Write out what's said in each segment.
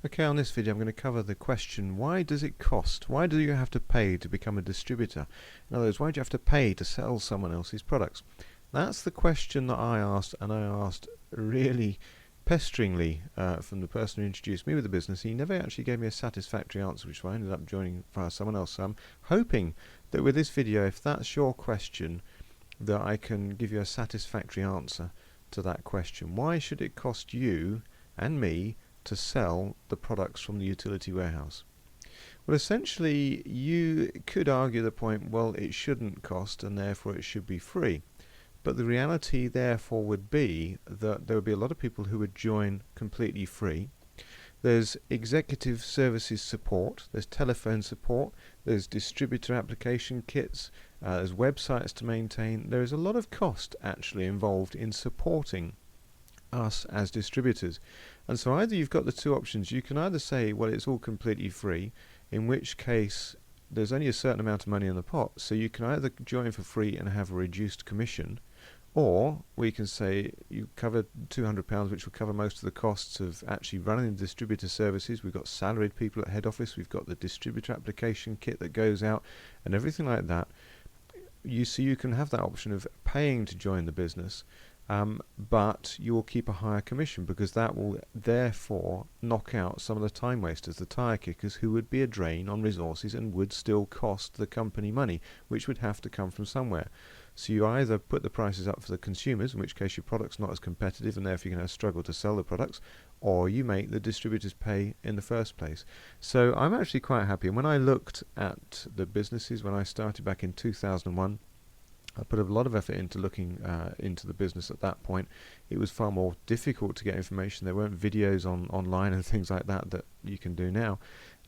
Okay, on this video I'm going to cover the question, why does it cost? Why do you have to pay to become a distributor? In other words, why do you have to pay to sell someone else's products? That's the question that I asked, and I asked really pesteringly from the person who introduced me with the business. He never actually gave me a satisfactory answer, which I ended up joining via someone else. So I'm hoping that with this video, if that's your question, that I can give you a satisfactory answer to that question. Why should it cost you and me to sell the products from the utility warehouse? Well, essentially, you could argue the point, well, it shouldn't cost and therefore it should be free. But the reality, therefore, would be that there would be a lot of people who would join completely free. There's executive services support, there's telephone support, there's distributor application kits, there's websites to maintain. There is a lot of cost actually involved in supporting us as distributors. And so either you've got the two options. You can either say, well, it's all completely free, in which case there's only a certain amount of money in the pot, so you can either join for free and have a reduced commission, or we can say you cover £200, which will cover most of the costs of actually running the distributor services. We've got salaried people at head office, we've got the distributor application kit that goes out and everything like that. You see, you can have that option of paying to join the business, but you will keep a higher commission, because that will therefore knock out some of the time wasters, the tire kickers, who would be a drain on resources and would still cost the company money, which would have to come from somewhere. So you either put the prices up for the consumers, in which case your product's not as competitive and therefore you're going to struggle to sell the products, or you make the distributors pay in the first place. So I'm actually quite happy. And when I looked at the businesses, when I started back in 2001, I put a lot of effort into looking into the business at that point. It was far more difficult to get information. There weren't videos online and things like that that you can do now.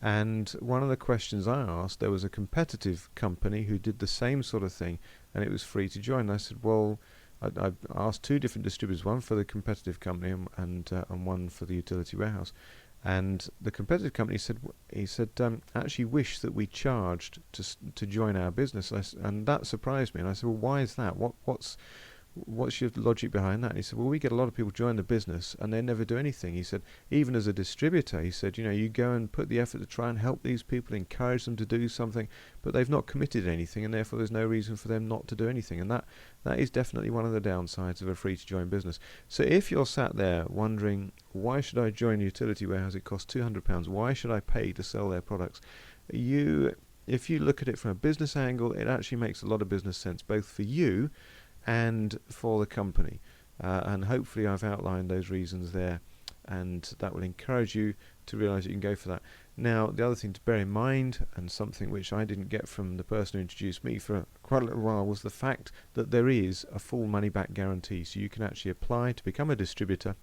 And one of the questions I asked, there was a competitive company who did the same sort of thing, and it was free to join. And I said, well, I asked two different distributors, one for the competitive company and one for the utility warehouse. And the competitive company said, actually wish that we charged to join our business. And that surprised me. And I said, well, why is that? What's your logic behind that? And he said, well, we get a lot of people join the business and they never do anything. He said, even as a distributor, he said, you go and put the effort to try and help these people, encourage them to do something, but they've not committed anything, and therefore there's no reason for them not to do anything. And that is definitely one of the downsides of a free to join business. So if you're sat there wondering, why should I join a utility warehouse? It costs £200. Why should I pay to sell their products? If you look at it from a business angle, it actually makes a lot of business sense, both for you and for the company, and hopefully I've outlined those reasons there, and that will encourage you to realize you can go for that. Now, the other thing to bear in mind, and something which I didn't get from the person who introduced me for quite a little while, was the fact that there is a full money back guarantee. So you can actually apply to become a distributor.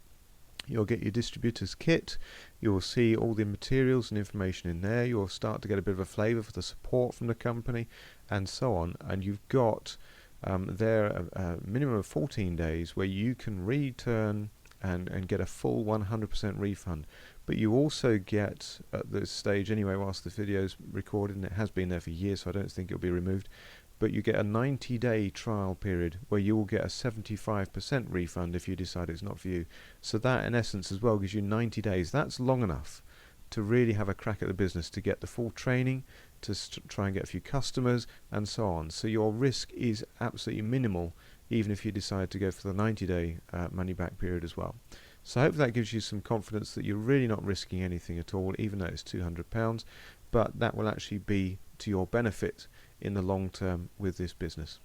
You'll get your distributor's kit, you'll see all the materials and information in there, you'll start to get a bit of a flavour for the support from the company, and so on, and you've got there a minimum of 14 days where you can return and get a full 100% refund. But you also get, at this stage anyway, whilst the video's recorded, and it has been there for years, so I don't think it'll be removed, but you get a 90-day trial period where you will get a 75% refund if you decide it's not for you. So that, in essence, as well, gives you 90 days. That's long enough to really have a crack at the business, to get the full training, to try and get a few customers, and so on. So your risk is absolutely minimal, even if you decide to go for the 90-day money back period as well. So I hope that gives you some confidence that you're really not risking anything at all, even though it's £200, but that will actually be to your benefit in the long term with this business.